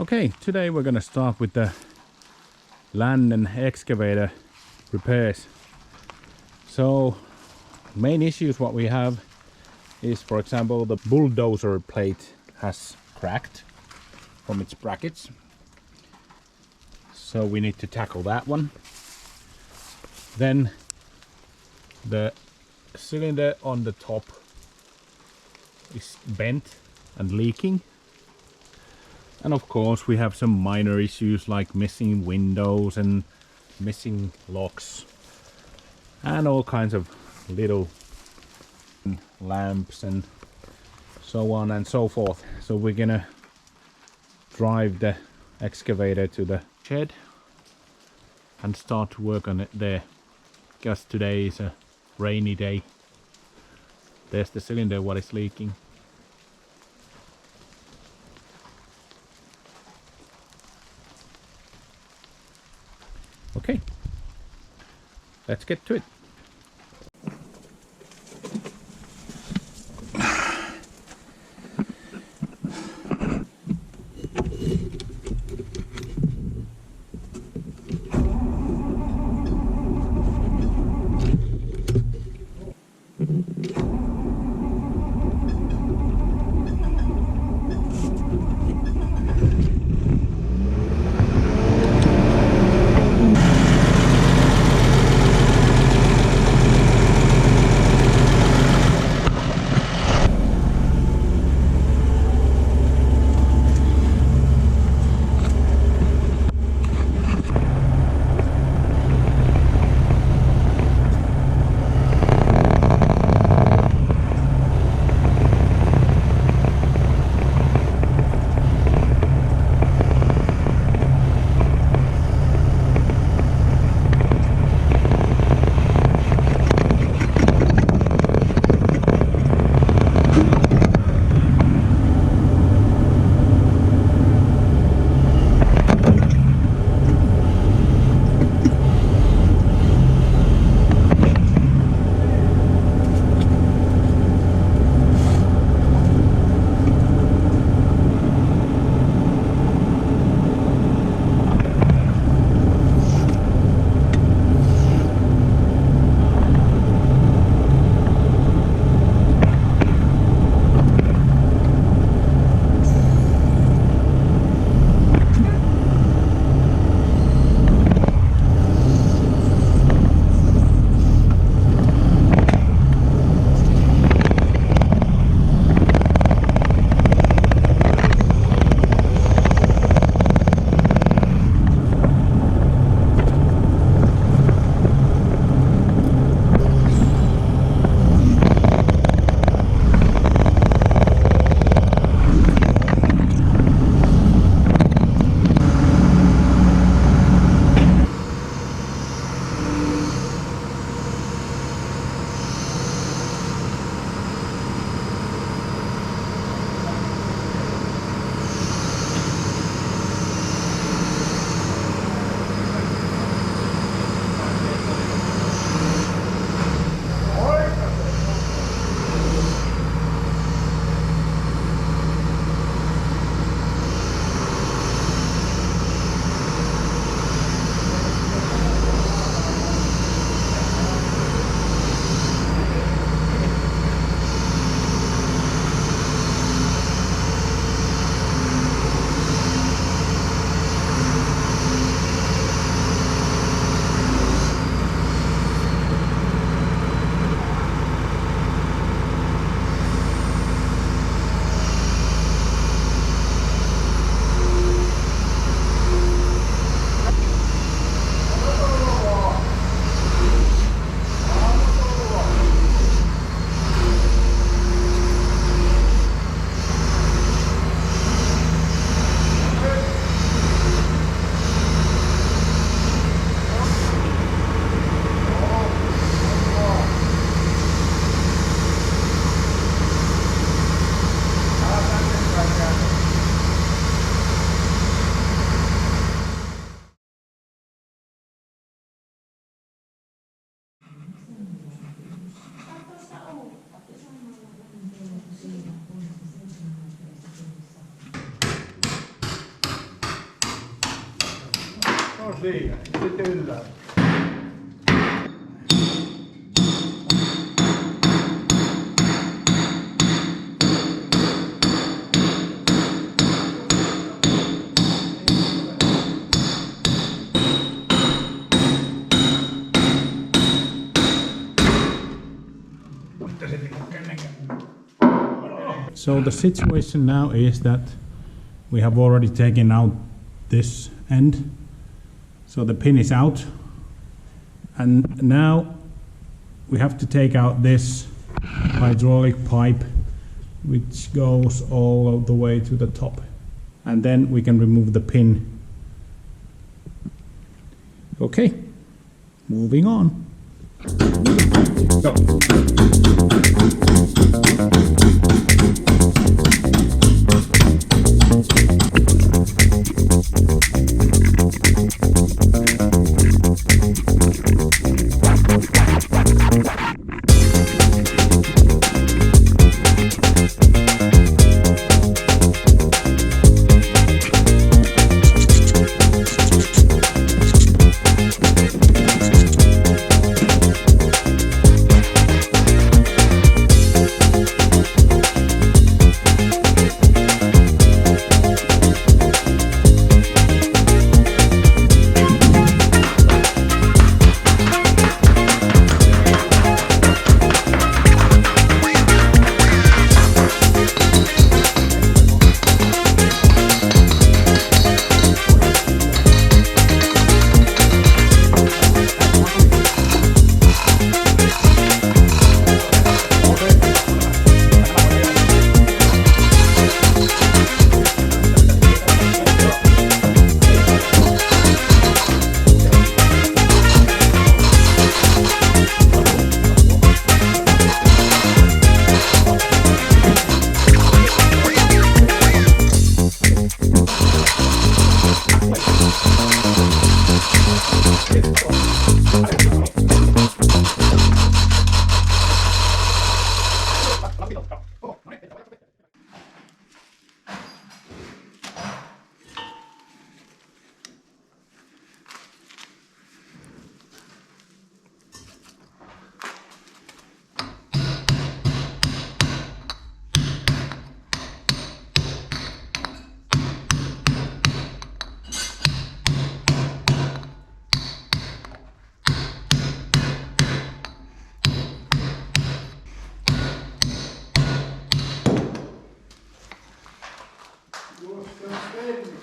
Okay, today we're gonna start with the Lännen Excavator repairs. So main issues what we have is, for example, the bulldozer plate has cracked from its brackets. So we need to tackle that one. Then the cylinder on the top is bent and leaking. And of course we have some minor issues like missing windows and missing locks and all kinds of little lamps and so on and so forth. So we're gonna drive the excavator to the shed and start to work on it there, because today is a rainy day. There's the cylinder what is leaking. Okay, let's get to it. siinä. Sitten ylhäällä. So the situation now is that we have already taken out this end, so the pin is out, and now we have to take out this hydraulic pipe which goes all the way to the top, and then we can remove the pin. Okay, moving on. Go.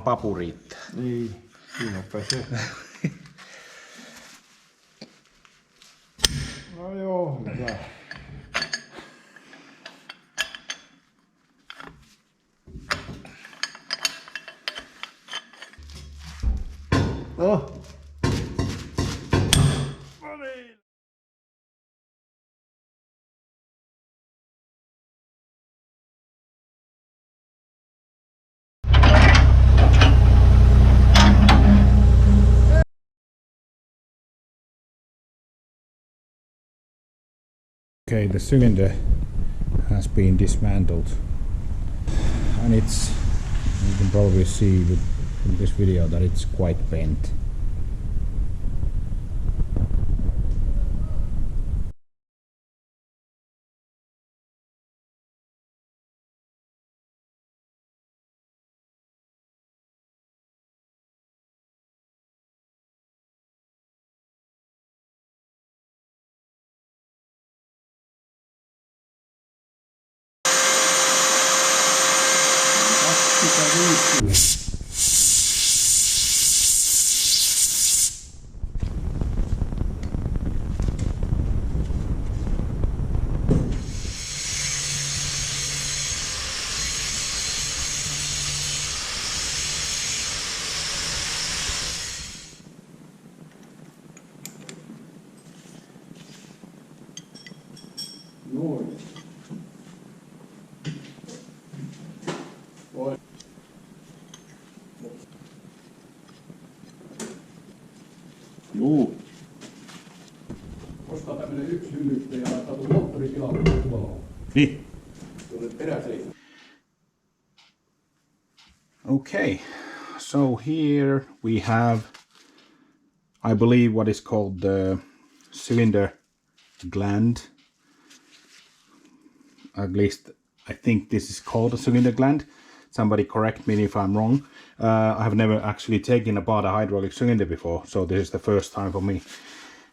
Papu riittää. Niin, siinäpä se. No joo, hyvä. No. Okay, the cylinder has been dismantled, and it's, you can probably see from this video that it's quite bent. Noin. Voi. Juu. Ostaa tämmönen yksi hyllystä ja laittaa tuon moottoritilalle tuohon. Niin. Tuonne peräseen. Okay, so here we have I believe, what is called the cylinder gland. At least I think this is called a cylinder gland. Somebody correct me if I'm wrong. I have never actually taken apart a hydraulic cylinder before, so this is the first time for me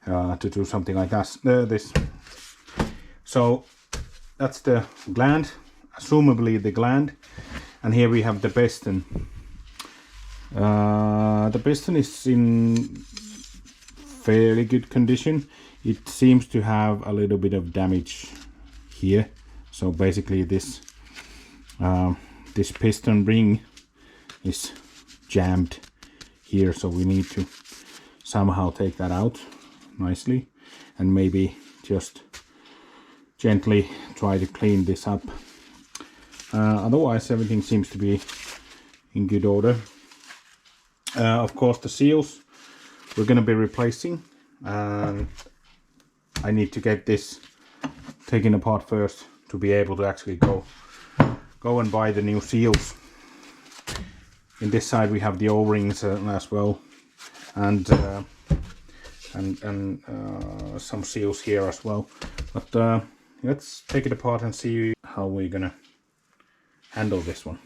to do something like that. This. So that's the gland, assumably the gland, and here we have the piston. The piston is in fairly good condition. It seems to have a little bit of damage here. So basically this this piston ring is jammed here, so we need to somehow take that out nicely and maybe just gently try to clean this up. Otherwise everything seems to be in good order. Of course the seals we're going to be replacing, and I need to get this taken apart first to be able to actually go and buy the new seals. In this side we have the O-rings as well, and some seals here as well. But let's take it apart and see how we're gonna handle this one.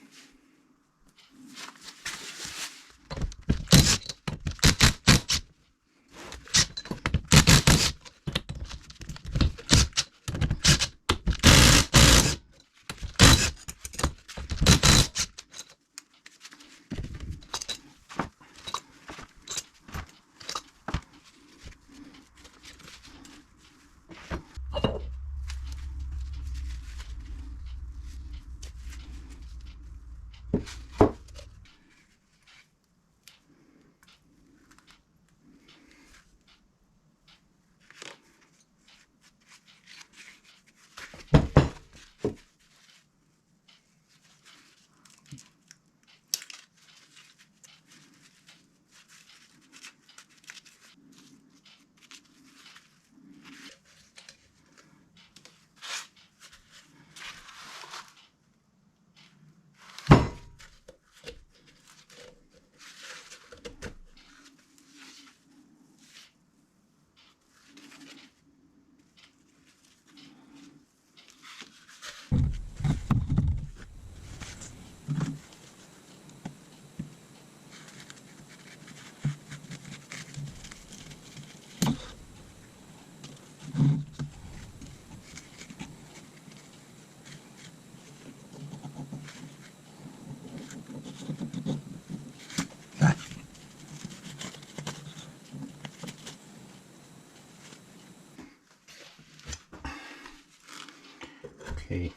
Okay,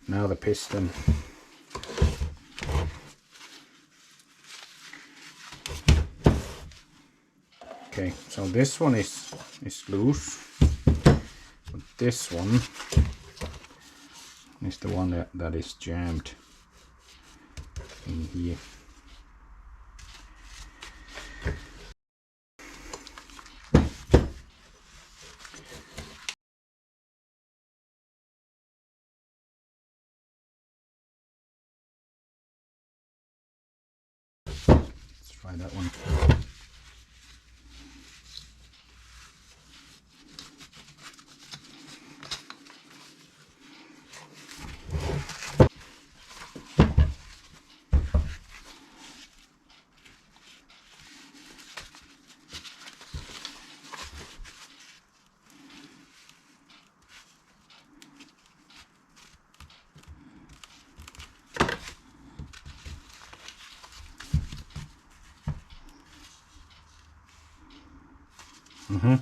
now the piston. Okay, so this one is loose, but this one is the one that is jammed in here. Let's try that one. Mm-hmm.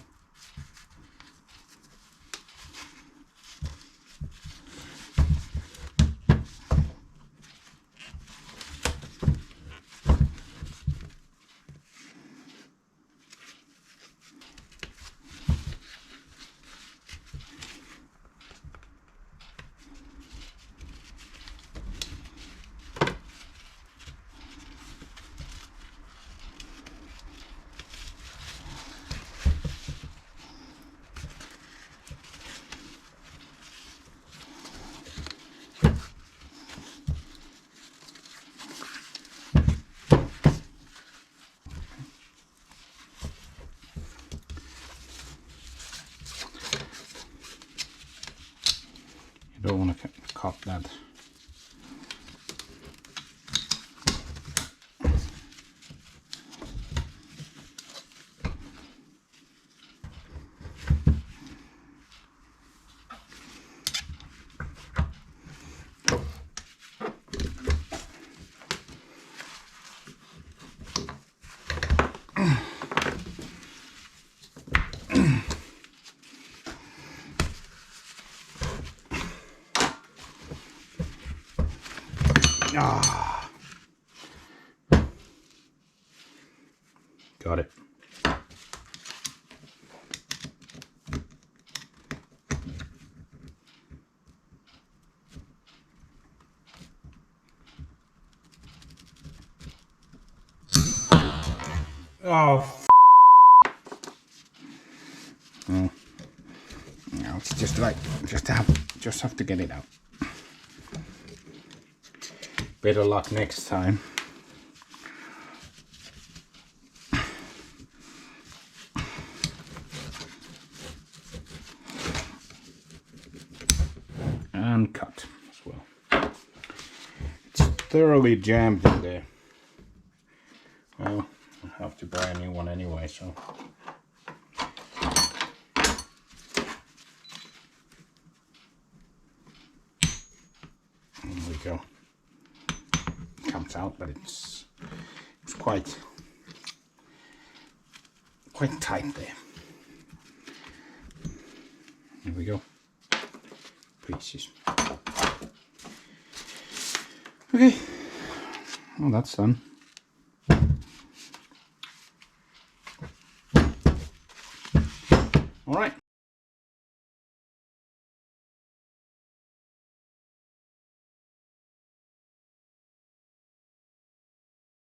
cut that. Ah, got it. Oh, oh. No, it's just like just have to get it out. Better luck next time. And cut as well. It's thoroughly jammed in there. Well, I have to buy a new one anyway, so. There we go. Comes out, but it's quite tight there. There we go. Pieces. Okay. Well, that's done. All right.